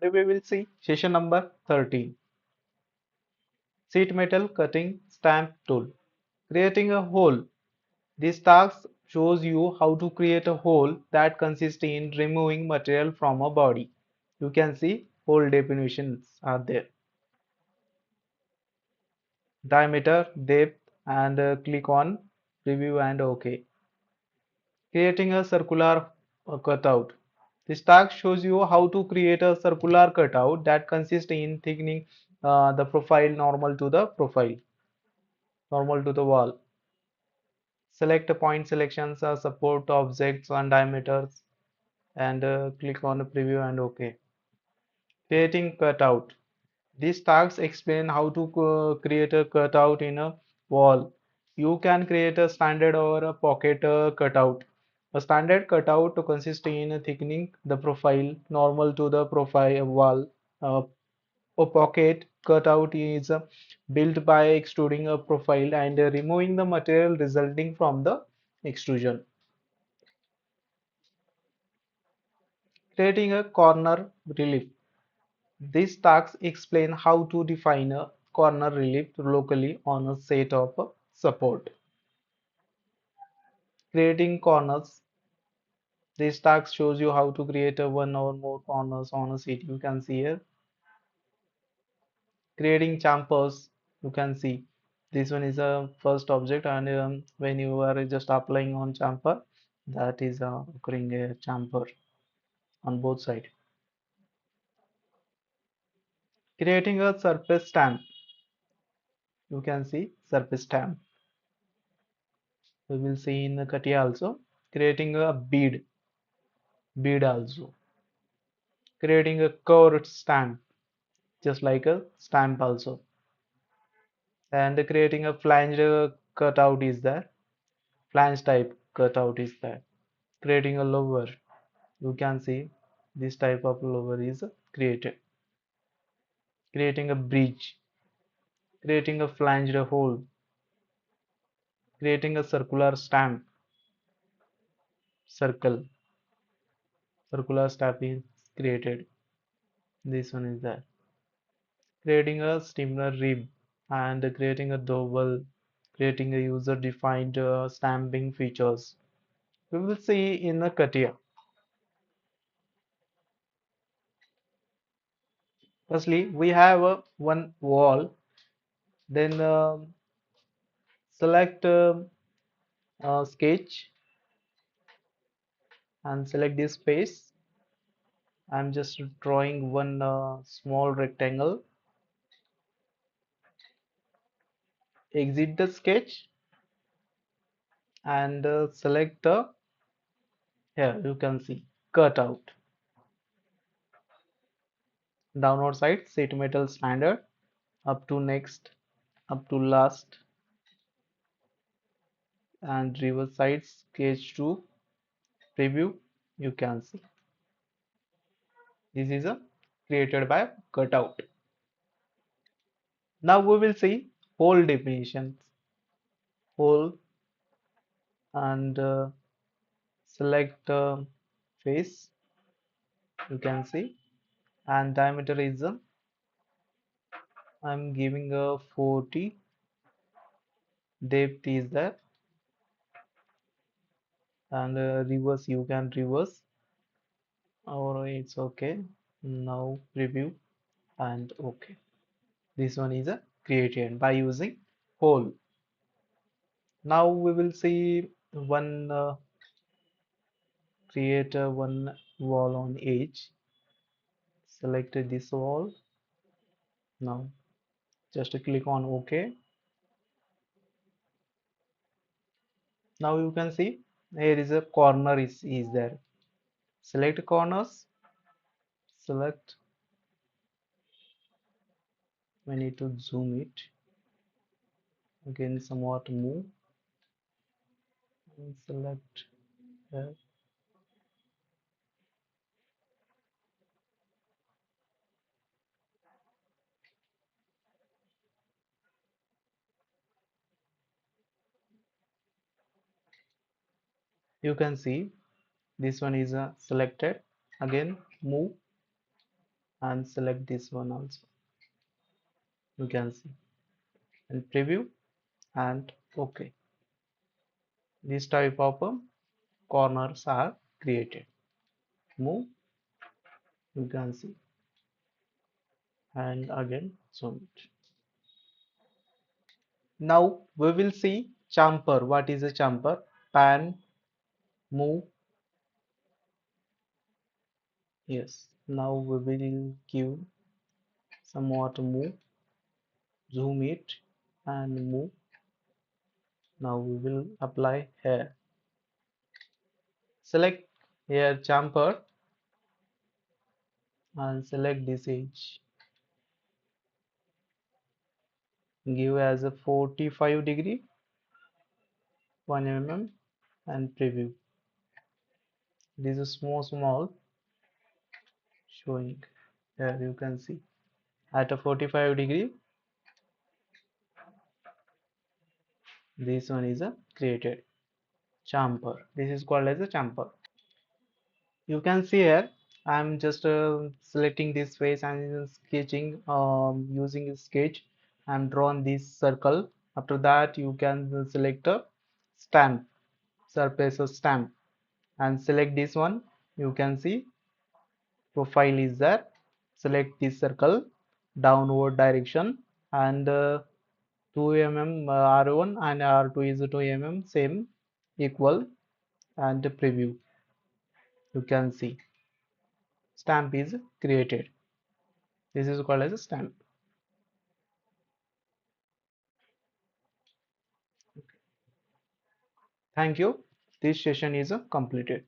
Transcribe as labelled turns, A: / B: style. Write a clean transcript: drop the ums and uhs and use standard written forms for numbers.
A: Today we will see session number 13, sheet metal cutting stamp tool. Creating a hole. This task shows you how to create a hole that consists in removing material from a body. You can see hole definitions are there. Diameter, depth, and click on preview and OK. Creating a circular cutout. This task shows you how to create a circular cutout that consists in thickening the profile normal to the wall. Select a point selections, support objects and diameters, and click on preview and OK. Creating cutout. These tasks explain how to create a cutout in a wall. You can create a standard or a pocket cutout. A standard cutout consists in thickening the profile normal to the profile wall. Uh, a pocket cutout is built by extruding a profile and removing the material resulting from the extrusion. Creating a corner relief. These tasks explain how to define a corner relief locally on a set of support. Creating corners. This task shows you how to create a one or more corners on a sheet. You can see here. Creating chamfers. You can see this one is a first object, and when you are just applying on chamfer, that is occurring a chamfer on both sides. Creating a surface stamp. You can see surface stamp. We will see in the Catia also. Creating a bead also. Creating a curved stamp, just like a stamp also. And creating a flange cutout is there. Flange type cutout is there. Creating a lower. You can see this type of lower is created. Creating a bridge. Creating a flanged hole. Creating a circular stamp. Circle. Circular stamp is created. This one is there. Creating a steamer rib and creating a dowel, creating a user-defined stamping features. We will see in the Catia. Firstly, we have one wall, then select sketch and select this space. I'm just drawing one small rectangle. Exit the sketch and select the, here you can see cutout. Downward side, sheet metal standard, up to next, up to last, and reverse side sketch to preview. You can see this is a created by cutout. Now we will see hole definitions. Hole and select face. You can see, and diameter is I'm giving a 40. Depth is that, and reverse you can reverse, or it's okay. Now preview and okay. This one is a created by using hole. Now we will see one create one wall on edge. Select this wall. Now just click on OK. Now you can see here is a corner is there. Select corners. Select. We need to zoom it. Again, somewhat move. And select. Here. You can see this one is selected. Again, move. and select this one also. You can see and preview and OK. This type of corners are created. Move, you can see, and again zoom it. Now we will see chamfer. What is a chamfer? Pan, move. Yes. Now we will give somewhat move, zoom it and move. Now we will apply here. Select here chamfer and select this edge. Give as a 45 degree, 1 mm and preview. This is small showing. Here you can see at a 45 degree. This one is a created chamfer. This is called as a chamfer. You can see here I'm just selecting this face and sketching using a sketch. I'm drawn this circle. After that you can select a stamp, surface stamp, and select this one. You can see profile is there. Select this circle downward direction and 2 mm R1 and R2 is 2 mm same equal and preview. You can see stamp is created. This is called as a stamp. Thank you. This session is completed.